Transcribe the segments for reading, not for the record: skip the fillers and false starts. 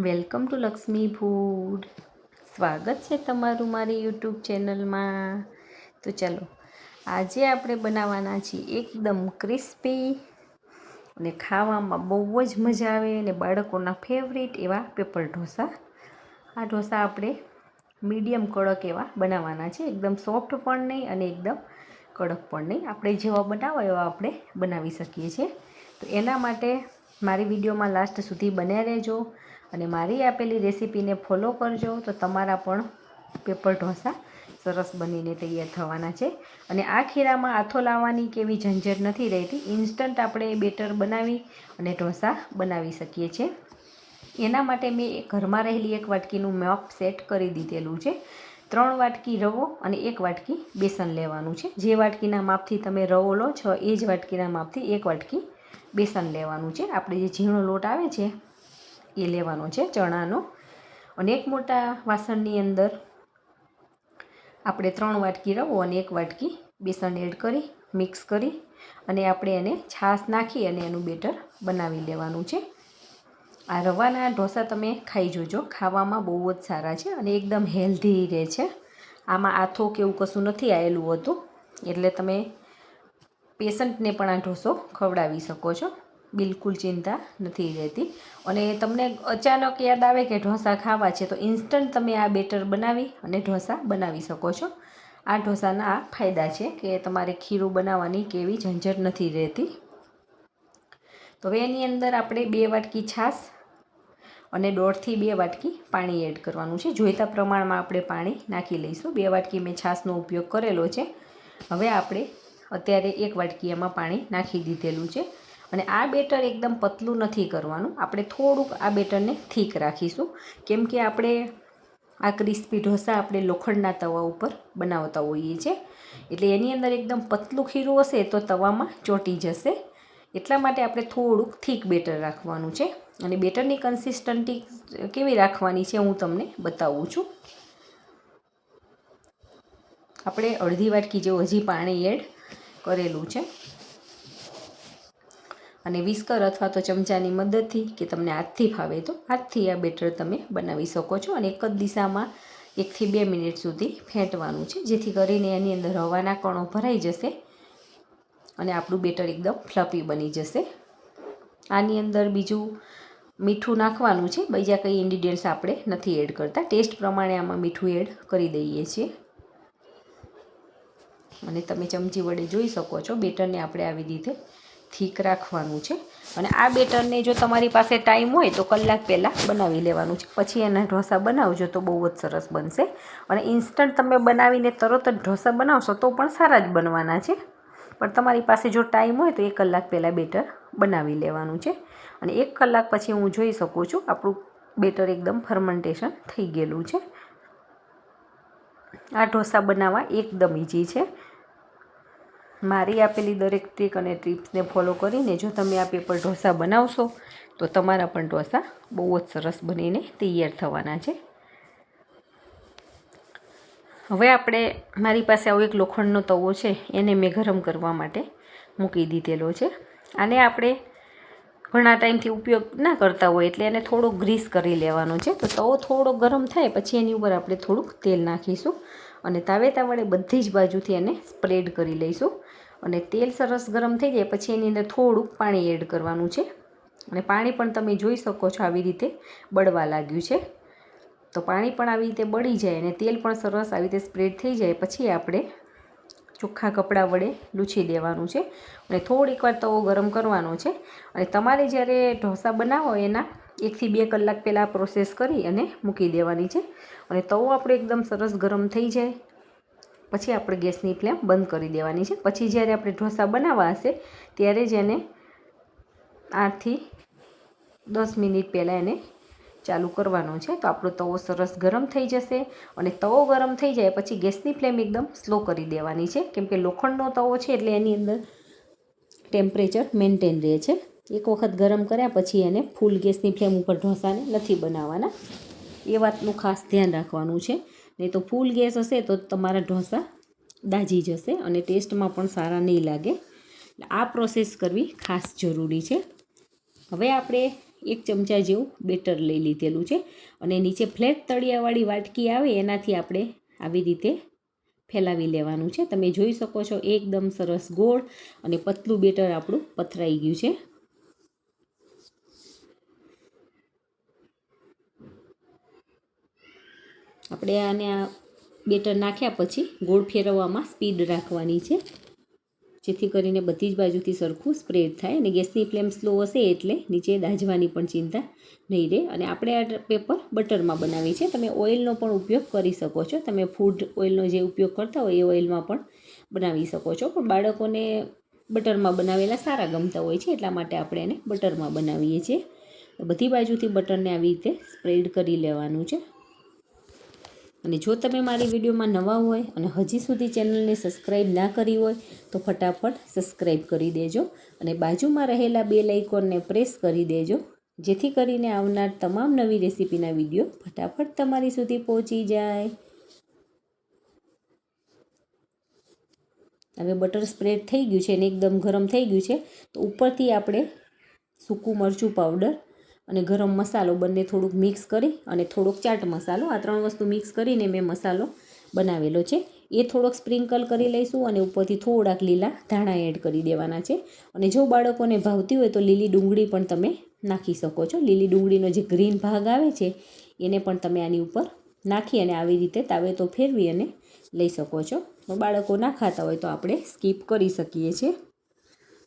Welcome to Lakshmi food. સ્વાગત છે તમારું મારી યુટ્યુબ ચેનલમાં. તો ચાલો, આજે આપણે બનાવવાના છીએ એકદમ ક્રિસ્પી અને ખાવામાં બહુ જ મજા આવે અને બાળકોના ફેવરિટ એવા પેપર ઢોસા. આ ઢોસા આપણે મીડિયમ કડક એવા બનાવવાના છે, એકદમ સોફ્ટ પણ નહીં અને એકદમ કડક પણ નહીં. આપણે જેવા બનાવો એવા આપણે બનાવી શકીએ છીએ. તો એના માટે મારી વિડીયોમાં લાસ્ટ સુધી બન્યા રહેજો અને મારી આપેલી રેસીપીને ફોલો કરજો, તો તમારા પણ પેપર ઢોસા સરસ બનીને તૈયાર થવાના છે. અને આ ખીરામાં આથો લાવવાની કે એવી ઝંઝટ નથી રહેતી. ઇન્સ્ટન્ટ આપણે બેટર બનાવી અને ઢોસા બનાવી શકીએ છીએ. એના માટે મેં ઘરમાં રહેલી 1 વાટકીનું માપ સેટ કરી દીધેલું છે. 3 વાટકી રવો અને 1 વાટકી બેસન લેવાનું છે. જે વાટકીના માપથી તમે રવો લો છો એ જ વાટકીના માપથી 1 વાટકી બેસન લેવાનું છે. આપણે જે ઝીણો લોટ આવે છે એ લેવાનો છે ચણાનો. અને એક મોટા વાસણની અંદર આપણે 3 વાટકી રવો અને 1 વાટકી બેસન એડ કરી મિક્સ કરી અને આપણે એને છાશ નાખી અને એનું બેટર બનાવી લેવાનું છે. આ રવાના ઢોસા તમે ખાઈ જોજો, ખાવામાં બહુ જ સારા છે અને એકદમ હેલ્ધી રહે છે. આમાં આથો કે એવું કશું નથી આવેલું હતું, એટલે તમે પેશન્ટને પણ આ ઢોસો ખવડાવી શકો છો. બિલકુલ ચિંતા નથી રહેતી. અને તમને અચાનક યાદ આવે કે ઢોસા ખાવા છે, તો ઇન્સ્ટન્ટ તમે આ બેટર બનાવી અને ઢોસા બનાવી શકો છો. આ ઢોસાના આ ફાયદા છે કે તમારે ખીરું બનાવવાની કે એવી ઝંઝટ નથી રહેતી. તો હવે એની અંદર આપણે 2 વાટકી છાશ અને 1.5 થી 2 વાટકી પાણી એડ કરવાનું છે. જોઈતા પ્રમાણમાં આપણે પાણી નાખી લઈશું. 2 વાટકી મેં છાશનો ઉપયોગ કરેલો છે. હવે આપણે અત્યારે 1 વાટકી એમાં પાણી નાખી દીધેલું છે. અને આ બેટર એકદમ પતલું નથી કરવાનું, આપણે થોડુંક આ બેટરને થીક રાખીશું. કેમ કે આપણે આ ક્રિસ્પી ઢોસા આપણે લોખંડના તવા ઉપર બનાવતા હોઈએ છીએ, એટલે એની અંદર એકદમ પતલું ખીરું હશે તો તવામાં ચોંટી જશે. એટલા માટે આપણે થોડુંક થીક બેટર રાખવાનું છે. અને બેટરની કન્સિસ્ટન્સી કેવી રાખવાની છે હું તમને બતાવું છું. આપણે અડધી વાટકી જેવું હજી પાણી એડ કરેલું છે. અને વિસ્કર અથવા તો ચમચાની મદદથી કે તમને હાથથી ફાવે તો હાથથી આ બેટર તમે બનાવી શકો છો. અને એક જ દિશામાં 1 થી 2 મિનિટ સુધી ફેંટવાનું છે, જેથી કરીને એની અંદર હવાના કણો ભરાઈ જશે અને આપણું બેટર એકદમ ફ્લફી બની જશે. આની અંદર બીજું મીઠું નાખવાનું છે, બીજા કંઈ ઇન્ગ્રીડિયન્ટ્સ આપણે નથી એડ કરતા. ટેસ્ટ પ્રમાણે આમાં મીઠું એડ કરી દઈએ છીએ. અને તમે ચમચી વડે જોઈ શકો છો બેટરને આપણે આવી રીતે થીક રાખવાનું છે. અને આ બેટરને જો તમારી પાસે ટાઈમ હોય તો કલાક પહેલાં બનાવી લેવાનું છે, પછી એના ઢોસા બનાવજો તો બહુ જ સરસ બનશે. અને ઇન્સ્ટન્ટ તમે બનાવીને તરત જ ઢોસા બનાવશો તો પણ સારા જ બનવાના છે. પણ તમારી પાસે જો ટાઈમ હોય તો 1 કલાક પહેલાં બેટર બનાવી લેવાનું છે. અને 1 કલાક પછી હું જોઈ શકું છું આપણું બેટર એકદમ ફર્મેન્ટેશન થઈ ગયેલું છે. આ ઢોસા બનાવવા એકદમ ઇઝી છે. મારી આપેલી દરેક ટ્રીક અને ટિપ્સને ફોલો કરીને જો તમે આ પેપર ઢોસા બનાવશો તો તમારા પણ ઢોસા બહુ જ સરસ બનીને તૈયાર થવાના છે. હવે આપણે મારી પાસે આવો એક લોખંડનો તવો છે, એને મેં ગરમ કરવા માટે મૂકી દીધેલો છે. આને આપણે ઘણા ટાઈમથી ઉપયોગ ના કરતા હોય એટલે એને થોડો ગ્રીસ કરી લેવાનો છે. તો તવો થોડો ગરમ થાય પછી એની ઉપર આપણે થોડુંક તેલ નાખીશું અને તાવેતા વડે બધી જ બાજુથી એને સ્પ્રેડ કરી લઈશું. અને તેલ સરસ ગરમ થઈ જાય પછી એની અંદર થોડુંક પાણી એડ કરવાનું છે. અને પાણી પણ તમે જોઈ શકો છો આવી રીતે બળવા લાગ્યું છે. તો પાણી પણ આવી રીતે બળી જાય અને તેલ પણ સરસ આવી રીતે સ્પ્રેડ થઈ જાય પછી આપણે ચોખ્ખા કપડાં વડે લૂછી દેવાનું છે. અને થોડીક વાર તવો ગરમ કરવાનો છે. અને તમારે જ્યારે ઢોસા બનાવો એના 1 થી 2 કલાક પહેલાં પ્રોસેસ કરી અને મૂકી દેવાની છે. અને તવો આપણો એકદમ સરસ ગરમ થઈ જાય પછી આપણે ગેસની ફ્લેમ બંધ કરી દેવાની છે. પછી જ્યારે આપણે ઢોસા બનાવવા હશે ત્યારે જ એને 8 થી 10 મિનિટ પહેલાં એને ચાલુ કરવાનો છે. તો આપણો તવો સરસ ગરમ થઈ જશે. અને તવો ગરમ થઈ જાય પછી ગેસની ફ્લેમ એકદમ સ્લો કરી દેવાની છે, કેમ કે લોખંડનો તવો છે એટલે એની અંદર ટેમ્પરેચર મેન્ટેન રહે છે. એક વખત ગરમ કર્યા પછી એને ફૂલ ગેસની ફ્લેમ ઉપર ઢોસાને નથી બનાવવાના, એ વાતનું ખાસ ધ્યાન રાખવાનું છે. નહીં તો ફૂલ ગેસ હશે તો તમારા ઢોસા દાજી જશે અને ટેસ્ટમાં પણ સારા નહીં લાગે. આ પ્રોસેસ કરવી ખાસ જરૂરી છે. હવે આપણે 1 ચમચા જેવું બેટર લઈ લીધેલું છે અને નીચે ફ્લેટ તળિયાવાળી વાટકી આવે એનાથી આપણે આવી રીતે ફેલાવી લેવાનું છે. તમે જોઈ શકો છો એકદમ સરસ ગોળ અને પતલું બેટર આપણું પથરાઈ ગયું છે. આપણે આને આ બેટર નાખ્યા પછી ગોળ ફેરવવામાં સ્પીડ રાખવાની છે, જેથી કરીને બધી જ બાજુથી સરખું સ્પ્રેડ થાય અને ગેસની ફ્લેમ સ્લો હશે એટલે નીચે દાઝવાની પણ ચિંતા નહીં રહે. અને આપણે આ પેપર બટરમાં બનાવી છે. તમે ઓઇલનો પણ ઉપયોગ કરી શકો છો. તમે ફૂડ ઓઇલનો જે ઉપયોગ કરતા હોય એ ઓઇલમાં પણ બનાવી શકો છો, પણ બાળકોને બટરમાં બનાવેલા સારા ગમતા હોય છે એટલા માટે આપણે એને બટરમાં બનાવીએ છીએ. બધી બાજુથી બટરને આવી રીતે સ્પ્રેડ કરી લેવાનું છે. અને જો તમે મારી વિડીયોમાં નવા હોય અને હજી સુધી ચેનલને સબસ્ક્રાઈબ ના કરી હોય તો ફટાફટ સબસ્ક્રાઈબ કરી દેજો અને બાજુમાં રહેલા બેલ આઇકોનને પ્રેસ કરી દેજો, જેથી કરીને આવનાર તમામ નવી રેસીપીના વિડીયો ફટાફટ તમારી સુધી પહોંચી જાય. હવે બટર સ્પ્રેડ થઈ ગયું છે અને એકદમ ગરમ થઈ ગયું છે, તો ઉપરથી આપણે સૂકું મરચું પાવડર અને ગરમ મસાલો બંને થોડુંક મિક્સ કરી અને થોડોક ચાટ મસાલો, આ 3 વસ્તુ મિક્સ કરીને મેં મસાલો બનાવેલો છે એ થોડોક સ્પ્રિંકલ કરી લઈશું અને ઉપરથી થોડાક લીલા ધાણા એડ કરી દેવાના છે. અને જો બાળકોને ભાવતી હોય તો લીલી ડુંગળી પણ તમે નાખી શકો છો. લીલી ડુંગળીનો જે ગ્રીન ભાગ આવે છે એને પણ તમે આની ઉપર નાખી અને આવી રીતે તાવેતો ફેરવી અને લઈ શકો છો. બાળકો ના ખાતા હોય તો આપણે સ્કીપ કરી શકીએ છીએ.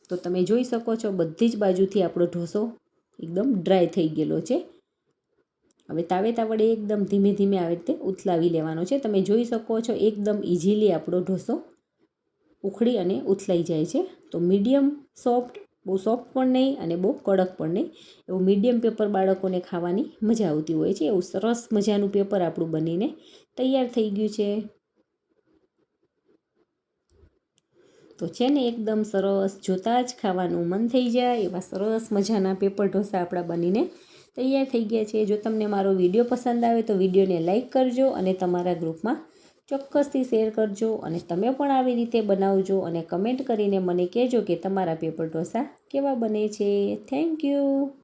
તો તમે જોઈ શકો છો બધી જ બાજુથી આપણો ઢોસો એકદમ ડ્રાય થઈ ગયેલો છે. હવે તાવેતા વડે એકદમ ધીમે ધીમે આવી રીતે ઉથલાવી લેવાનો છે. તમે જોઈ શકો છો એકદમ ઇઝીલી આપણો ઢોસો ઉખડી અને ઉથલાઈ જાય છે. તો મીડિયમ સોફ્ટ, બહુ સોફ્ટ પણ નહીં અને બહુ કડક પણ નહીં, એવું મીડિયમ પેપર બાળકોને ખાવાની મજા આવતી હોય છે. એવું સરસ મજાનું પેપર આપણું બનીને તૈયાર થઈ ગયું છે. તો છે ને એકદમ સરસ, જોતાં જ ખાવાનું મન થઈ જાય એવા સરસ મજાના પેપર ઢોસા આપણા બનીને તૈયાર થઈ ગયા છે. જો તમને મારો વિડીયો પસંદ આવે તો વિડીયોને લાઇક કરજો અને તમારા ગ્રુપમાં ચોક્કસથી શેર કરજો અને તમે પણ આવી રીતે બનાવજો અને કમેન્ટ કરીને મને કહેજો કે તમારા પેપર ઢોસા કેવા બને છે. Thank you.